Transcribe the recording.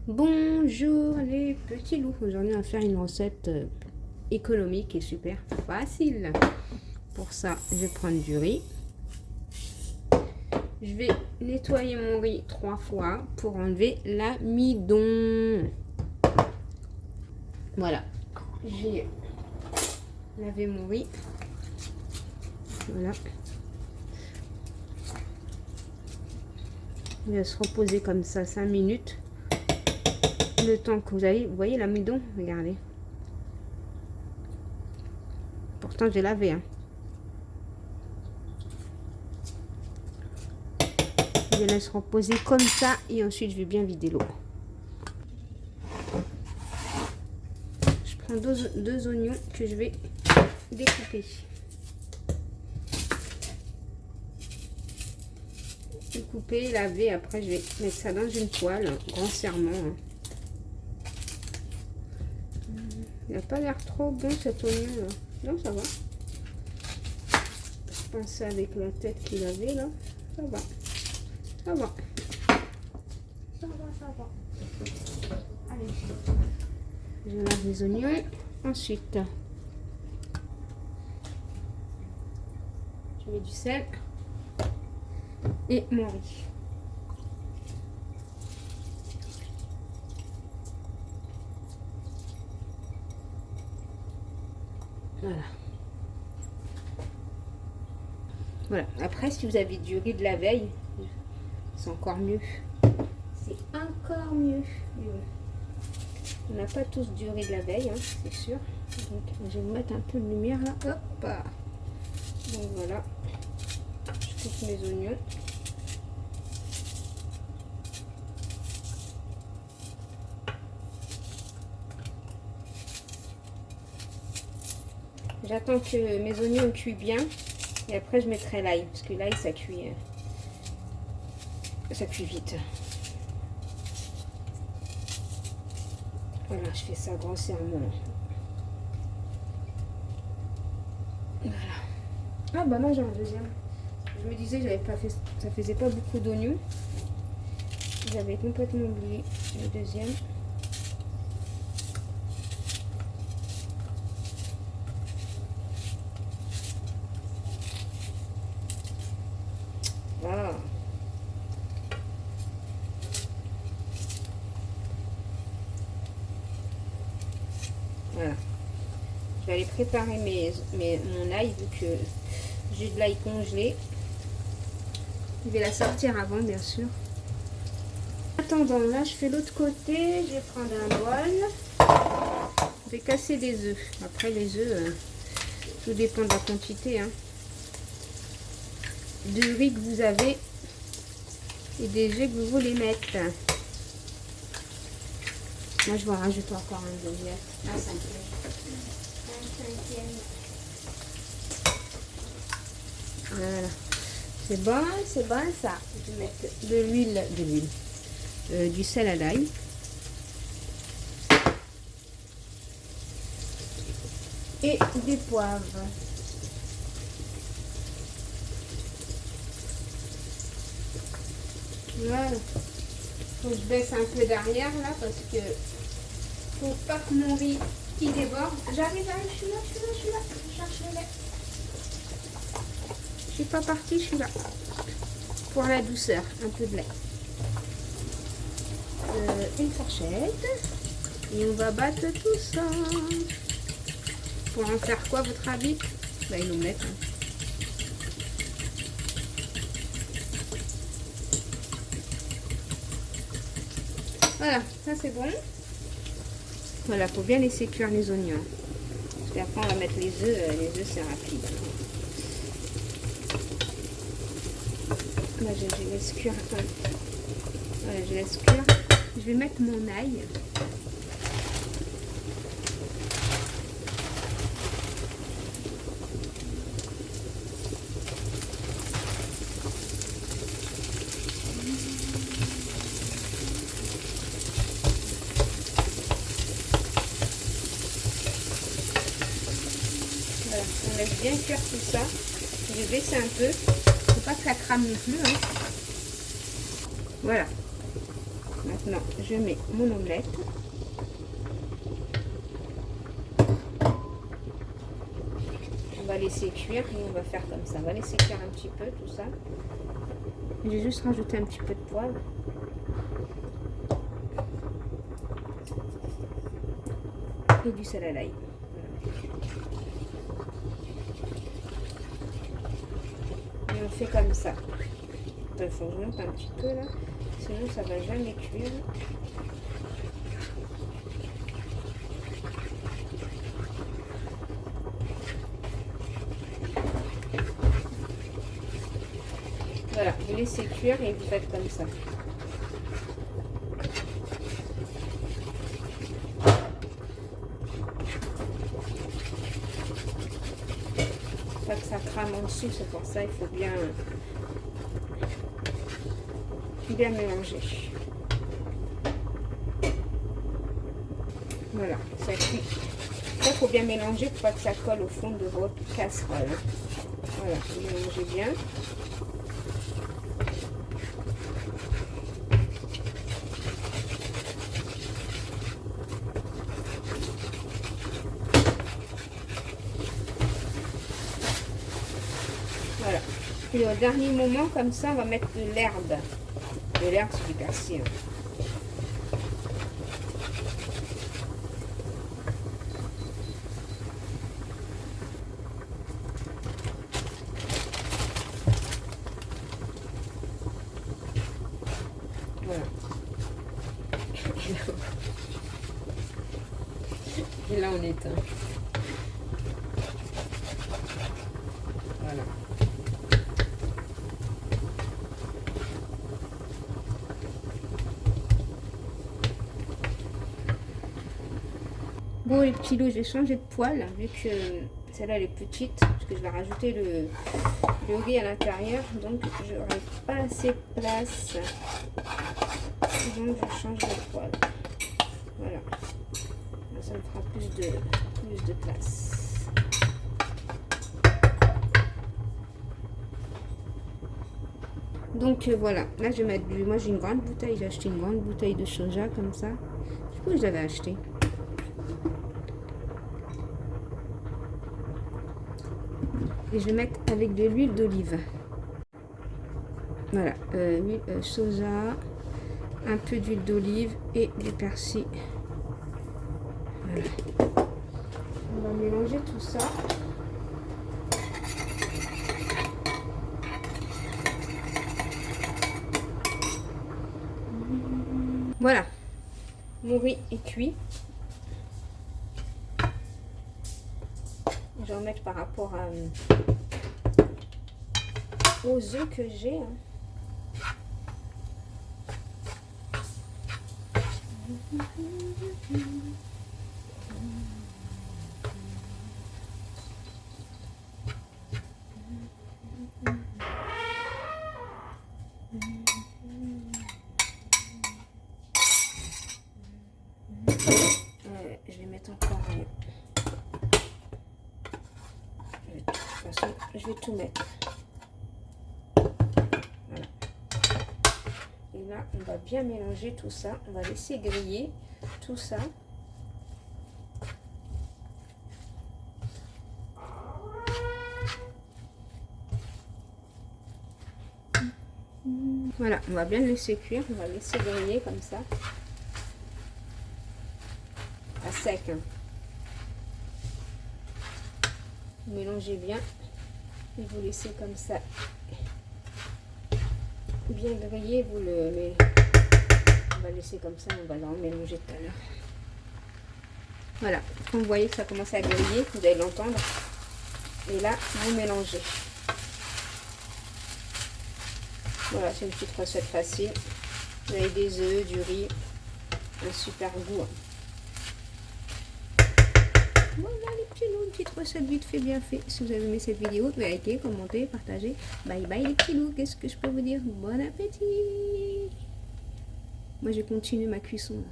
Bonjour les petits loups. Aujourd'hui on va faire une recette économique et super facile. Pour ça je vais prendre du riz. Je vais nettoyer mon riz 3 fois pour enlever l'amidon. Voilà. J'ai lavé mon riz. Voilà. Il va se reposer comme ça 5 minutes. Le temps que vous voyez l'amidon, regardez. Pourtant j'ai lavé. Hein. Je laisse reposer comme ça et ensuite je vais bien vider l'eau. Je prends deux oignons que je vais découper. Découper, laver, après je vais mettre ça dans une poêle, grand serment. Hein. Il n'a pas l'air trop bon cet oignon là. Non, ça va. Je pensais avec la tête qu'il avait là. Ça va. Ça va. Ça va, ça va. Allez. Je lave les oignons. Ensuite, je mets du sel et mon riz. Voilà. Voilà. Après, si vous avez du riz de la veille, c'est encore mieux. C'est encore mieux. On n'a pas tous du riz de la veille, hein, c'est sûr. Donc, je vais vous mettre un peu de lumière là. Hop. Donc voilà. Je coupe mes oignons. J'attends que mes oignons cuisent bien et après je mettrai l'ail parce que l'ail ça cuit vite. Voilà, je fais ça grand serment. Voilà. Ah bah non, j'ai un deuxième. Je me disais j'avais pas fait, ça faisait pas beaucoup d'oignons. J'avais complètement oublié le deuxième. Voilà. Voilà. Je vais aller préparer mon ail vu que j'ai de l'ail congelé. Je vais la sortir avant bien sûr. En attendant, là je fais l'autre côté. Je vais prendre un bol. Je vais casser des œufs. Après les œufs, tout dépend de la quantité. Hein. De riz que vous avez et des œufs que vous voulez mettre. Moi je vais en rajouter encore un deuxième. Un cinquième. Voilà. C'est bon ça. Je vais mettre de l'huile, du sel à l'ail. Et des poivres. Voilà. Faut que je baisse un peu derrière là parce que faut pas que mon riz il déborde. J'arrive, je suis là. Je cherche le lait. Je suis pas partie, je suis là. Pour la douceur, un peu de lait. Une fourchette. Et on va battre tout ça. Pour en faire quoi, votre avis? Bah, une omelette. Hein. Voilà, ça c'est bon. Voilà, faut bien laisser cuire les oignons. Parce qu'après on va mettre les œufs. Les œufs c'est rapide. Là je laisse cuire. Voilà, je laisse cuire. Je vais mettre mon ail. Voilà, on laisse bien cuire tout ça. Je vais baisser un peu. Faut pas que ça crame non plus. Hein. Voilà. maintenant, je mets mon omelette. On va laisser cuire et on va faire comme ça. On va laisser cuire un petit peu tout ça. J'ai juste rajouté un petit peu de poivre. Et du sel à l'ail. Voilà. Et on fait comme ça. Il faut que je monte un petit peu là. Sinon ça va jamais cuire. Voilà, vous laissez cuire et vous faites comme ça. Pas que ça crame en dessous, c'est pour ça il faut bien mélanger. Voilà, ça cuit. Ça, il faut bien mélanger pour pas que ça colle au fond de votre casserole. Voilà, vous mélangez bien. Voilà. Puis au dernier moment, comme ça, on va mettre de l'herbe. De l'herbe, c'est du persil. Voilà. Et là, on éteint. Voilà. Bon, les petits loups, je vais changer de poêle vu que celle-là elle est petite, parce que je vais rajouter le riz à l'intérieur, donc je n'aurai pas assez de place. Donc je change de poêle. Voilà. Ça me fera plus de place. Donc voilà, là je vais mettre du... Moi j'ai une grande bouteille, j'ai acheté une grande bouteille de soja comme ça. Je sais pas où je l'avais acheté. Et je vais mettre avec de l'huile d'olive. Voilà, soja, un peu d'huile d'olive et du persil. Voilà. On va mélanger tout ça. Voilà, mon riz est cuit. Je vais en mettre par rapport aux œufs que j'ai. Je vais mettre encore de toute façon, je vais tout mettre. Voilà. Et là, on va bien mélanger tout ça. On va laisser griller tout ça. Voilà, on va bien le laisser cuire. On va le laisser griller comme ça. À sec. Hein. Vous mélangez bien. Et vous laissez comme ça. Bien griller. Vous le... Mais on va laisser comme ça. On va le mélanger tout à l'heure. Voilà. Quand vous voyez que ça commence à griller, vous allez l'entendre. Et là, vous mélangez. Voilà, c'est une petite recette facile. Vous avez des œufs, du riz, un super goût. Voilà les petits loups, une petite recette vite fait, bien fait. Si vous avez aimé cette vidéo, vous pouvez liker, commenter, partager. Bye bye les petits loups, qu'est-ce que je peux vous dire? Bon appétit! Moi je continue ma cuisson.